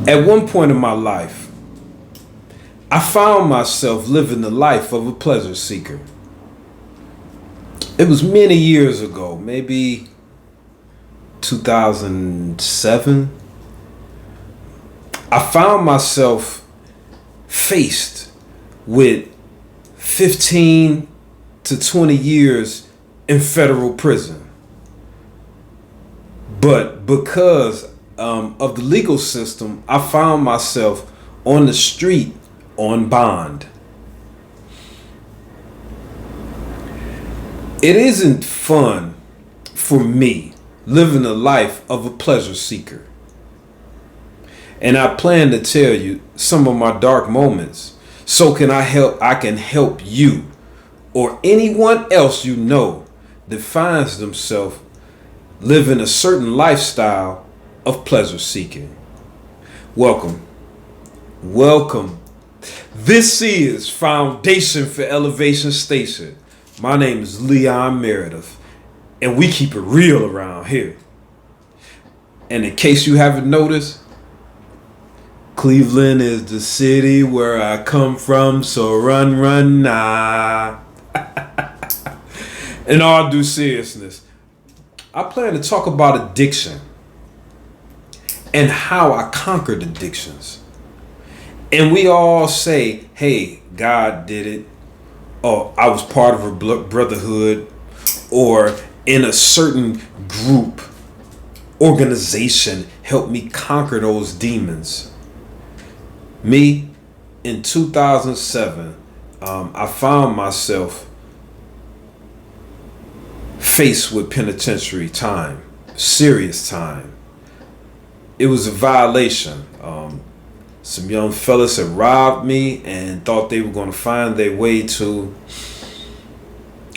At one point in my life, I found myself living the life of a pleasure seeker. It was many years ago, maybe 2007. I found myself faced with 15 to 20 years in federal prison. But because of the legal system, I found myself on the street on bond. It isn't fun for me living the life of a pleasure seeker. And I plan to tell you some of my dark moments so I can help you or anyone else you know that finds themselves living a certain lifestyle of pleasure seeking. Welcome. This is Foundation for Elevation Station. My name is Leon Meredith, and we keep it real around here. And in case you haven't noticed, Cleveland is the city where I come from, so run, nah. In all due seriousness, I plan to talk about addiction and how I conquered addictions. And we all say, hey, God did it, or I was part of a brotherhood, or in a certain group, organization helped me conquer those demons. Me, in 2007, I found myself faced with penitentiary time, serious time. It was a violation. Some young fellas had robbed me and thought they were going to find their way to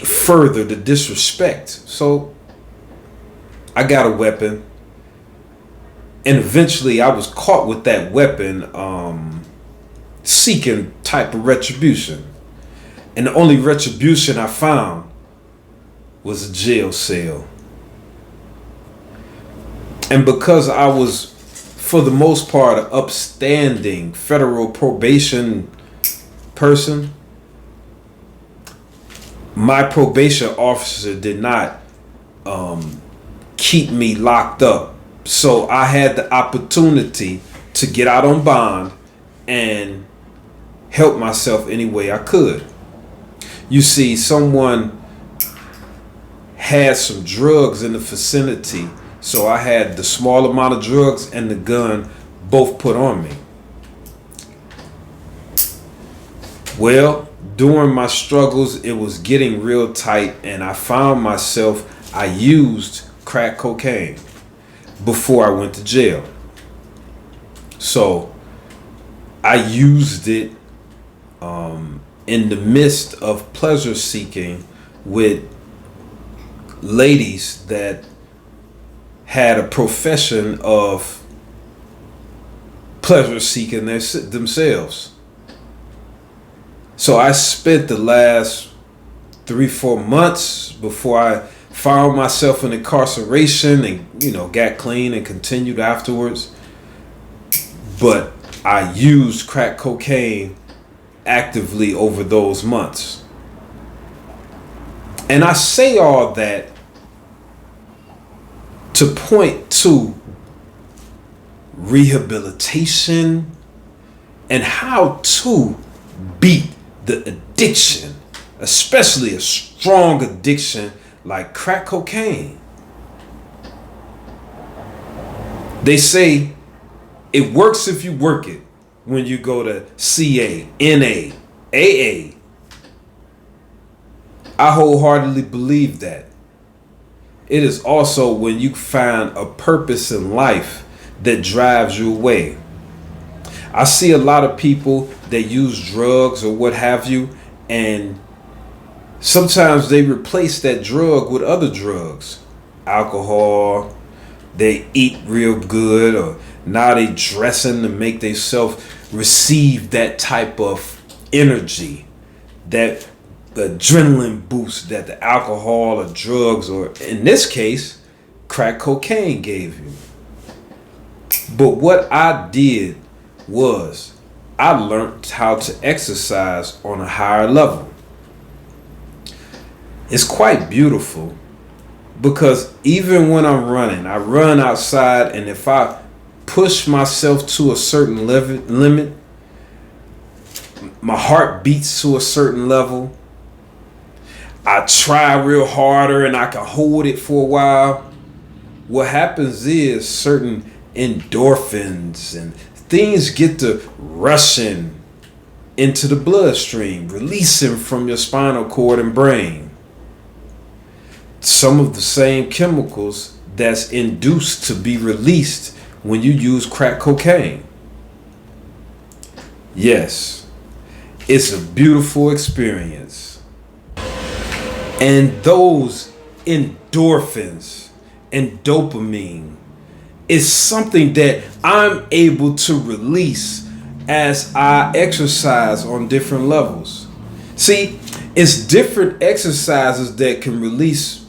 further the disrespect. So I got a weapon, and eventually I was caught with that weapon, seeking type of retribution. And the only retribution I found was a jail cell. And because I was, for the most part, an upstanding federal probation person, my probation officer did not keep me locked up. So I had the opportunity to get out on bond and help myself any way I could. You see, someone had some drugs in the vicinity, so I had the small amount of drugs and the gun both put on me. Well, during my struggles, it was getting real tight, and I found myself, I used crack cocaine before I went to jail. So I used it in the midst of pleasure seeking with ladies that had a profession of pleasure seeking themselves. So I spent the last 3-4 months before I found myself in incarceration and, got clean and continued afterwards. But I used crack cocaine actively over those months. And I say all that to point to rehabilitation and how to beat the addiction, especially a strong addiction like crack cocaine. They say it works if you work it when you go to CA, NA, AA. I wholeheartedly believe that. It is also when you find a purpose in life that drives you away. I see a lot of people that use drugs or what have you, and sometimes they replace that drug with other drugs. Alcohol, they eat real good, or now they dressing to make themselves receive that type of energy, that adrenaline boost that the alcohol or drugs, or in this case, crack cocaine gave you. But what I did was I learned how to exercise on a higher level. It's quite beautiful because even when I'm running, I run outside, and if I push myself to a certain limit, my heart beats to a certain level. I try real harder and I can hold it for a while. What happens is certain endorphins and things get to rushing into the bloodstream, releasing from your spinal cord and brain. Some of the same chemicals that's induced to be released when you use crack cocaine. Yes, it's a beautiful experience. And those endorphins and dopamine is something that I'm able to release as I exercise on different levels. See, it's different exercises that can release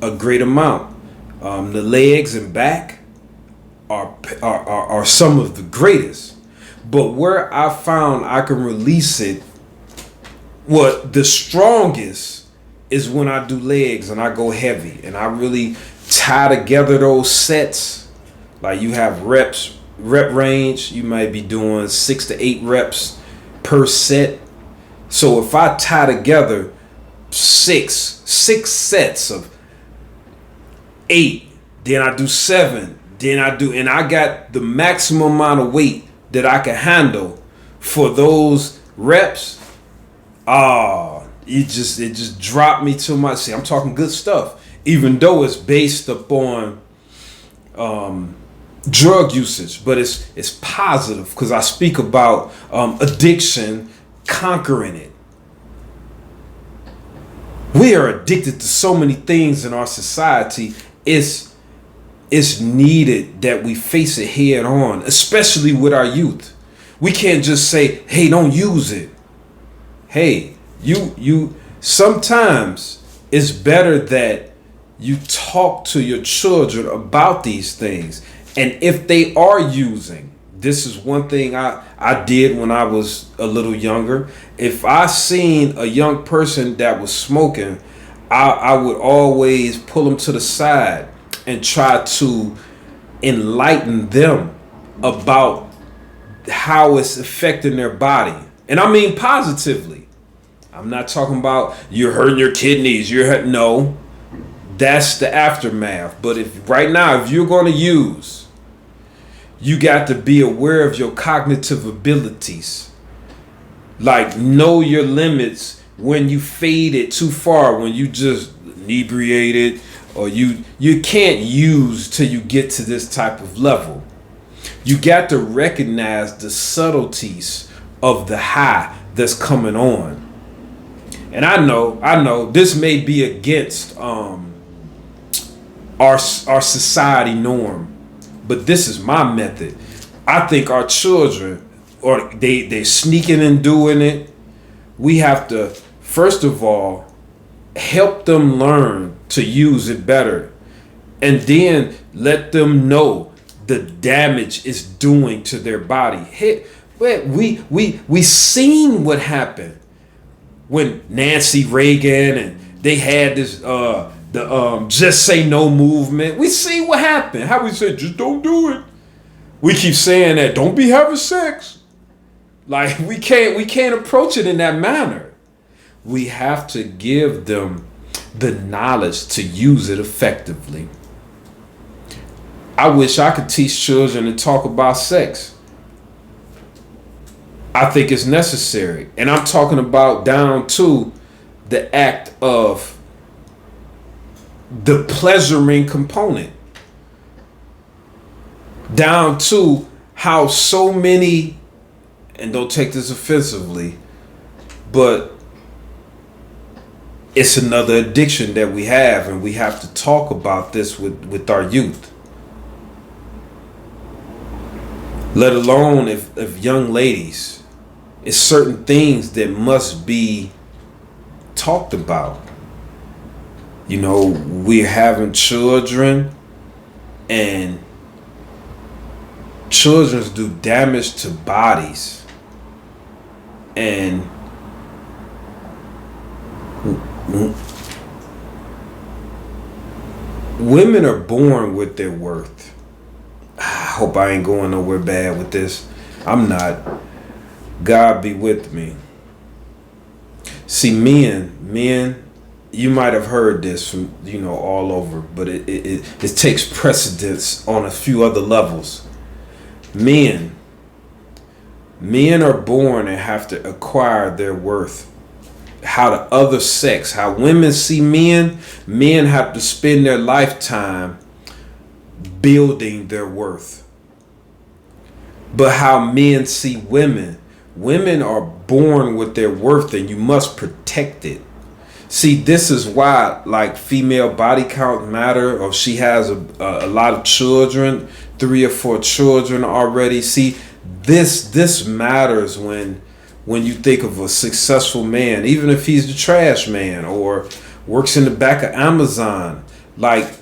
a great amount. The legs and back are some of the greatest. But where I found I can release it, what the strongest is when I do legs and I go heavy and I really tie together those sets. Like you have rep range, you might be doing 6 to 8 reps per set. So if I tie together six sets of 8, then I do 7, and I got the maximum amount of weight that I can handle for those reps. It just dropped me to my, see, I'm talking good stuff, even though it's based upon drug usage, but it's positive because I speak about addiction, conquering it. We are addicted to so many things in our society. It's needed that we face it head on, especially with our youth. We can't just say, hey, don't use it. Hey, you sometimes it's better that you talk to your children about these things. And if they are using, this is one thing I did when I was a little younger. If I seen a young person that was smoking, I would always pull them to the side and try to enlighten them about how it's affecting their body. And I mean positively. I'm not talking about you're hurting your kidneys, no. That's the aftermath. But if right now, if you're going to use, you got to be aware of your cognitive abilities. Like know your limits when you fade it too far, when you just inebriated, or you can't use till you get to this type of level. You got to recognize the subtleties of the high that's coming on. And I know this may be against our society norm, but this is my method. I think our children, or they sneaking and doing it. We have to first of all help them learn to use it better, and then let them know the damage it's doing to their body. We seen what happened when Nancy Reagan and they had this just say no movement. We see what happened. How we said just don't do it. We keep saying that don't be having sex. Like we can't approach it in that manner. We have to give them the knowledge to use it effectively. I wish I could teach children to talk about sex. I think it's necessary. And I'm talking about down to the act of the pleasuring component. Down to how so many, and don't take this offensively, but it's another addiction that we have, and we have to talk about this with our youth. Let alone if young ladies, it's certain things that must be talked about. You know, we're having children, and Children do damage to bodies, and women are born with their worth. I hope I ain't going nowhere bad with this. I'm not. God be with me. See, men, you might have heard this from, all over, but it takes precedence on a few other levels. Men are born and have to acquire their worth. How the other sex, how women see men have to spend their lifetime building their worth. But how men see women are born with their worth, and you must protect it. See, this is why, like, female body count matter, or she has a lot of children, 3 or 4 children already. See, this matters when you think of a successful man, even if he's the trash man or works in the back of Amazon. Like,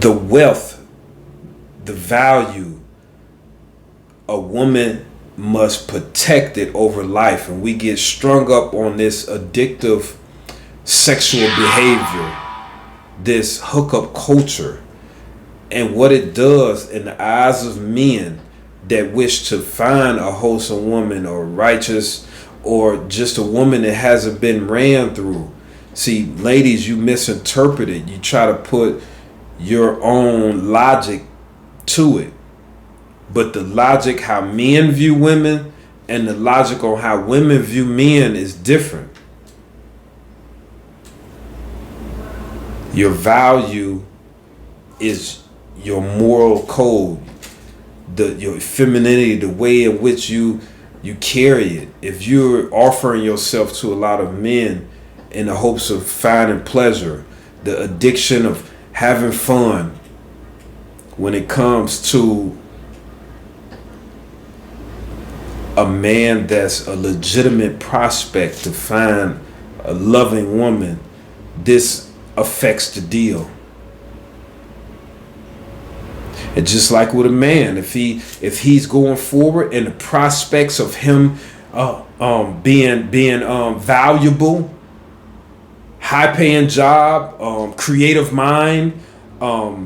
the wealth, the value, a woman must protect it over life. And we get strung up on this addictive sexual behavior, this hookup culture. And what it does in the eyes of men that wish to find a wholesome woman, or righteous, or just a woman that hasn't been ran through. See, ladies, you misinterpret it. You try to put your own logic to it. But the logic how men view women and the logic on how women view men is different. Your value is your moral code, your femininity, the way in which you carry it. If you're offering yourself to a lot of men in the hopes of finding pleasure, the addiction of having fun, when it comes to a man that's a legitimate prospect to find a loving woman, this affects the deal. And just like with a man, if he's going forward and the prospects of him being valuable, high paying job, creative mind, a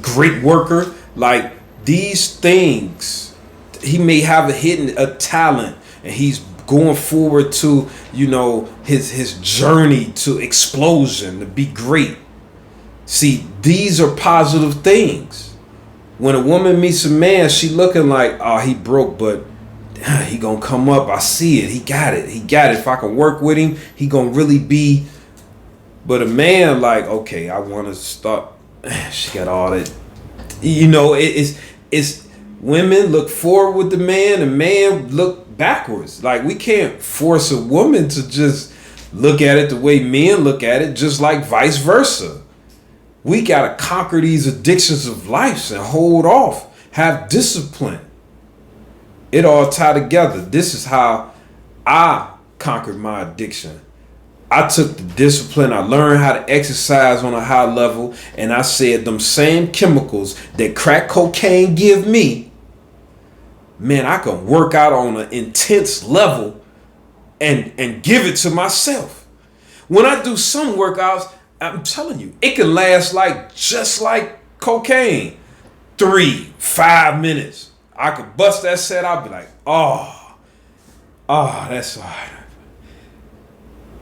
great worker, like these things, he may have a talent, and he's going forward to his journey to explosion, to be great. See, these are positive things. When a woman meets a man, she looking like, oh, he broke, but he gonna come up. I see it. He got it. If I can work with him, he gonna really be. But a man, like, okay, I want to start. She got all that. It's women look forward with the man, and man look backwards. Like, we can't force a woman to just look at it the way men look at it, just like vice versa. We got to conquer these addictions of life and hold off, have discipline. It all tied together. This is how I conquered my addiction. I took the discipline. I learned how to exercise on a high level. And I said, them same chemicals that crack cocaine give me, man, I can work out on an intense level and give it to myself. When I do some workouts, I'm telling you, it can last just like cocaine. 3-5 minutes. I could bust that set. I'll be like, oh, that's all right.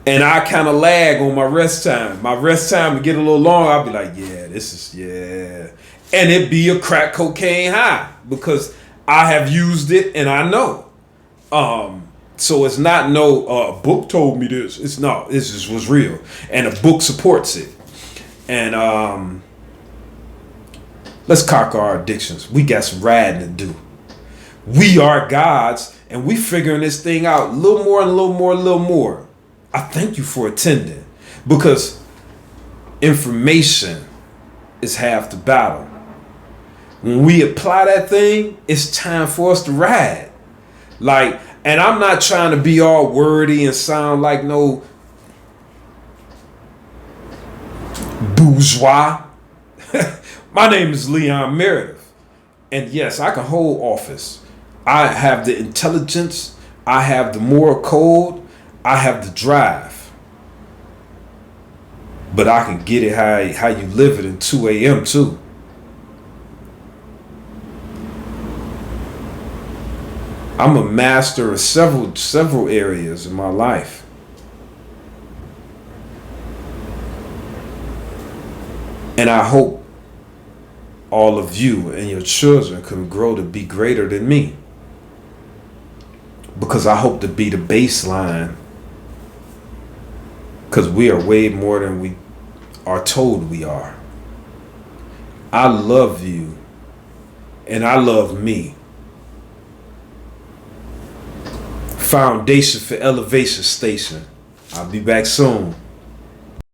And I kind of lag on my rest time. My rest time would get a little long. I'll be like, yeah. And it'd be a crack cocaine high because I have used it and I know. So it's not a book told me this. This just was real. And a book supports it. And let's conquer our addictions. We got some riding to do. We are gods, and we figuring this thing out a little more. I thank you for attending, because information is half the battle. When we apply that thing, it's time for us to ride. And I'm not trying to be all wordy and sound like no bourgeois. My name is Leon Meredith. And yes, I can hold office. I have the intelligence. I have the moral code. I have the drive. But I can get it how you live it in 2 a.m. too. I'm a master of several areas in my life. And I hope all of you and your children can grow to be greater than me. Because I hope to be the baseline. Because we are way more than we are told we are. I love you. And I love me. Foundation for Elevation Station. I'll be back soon.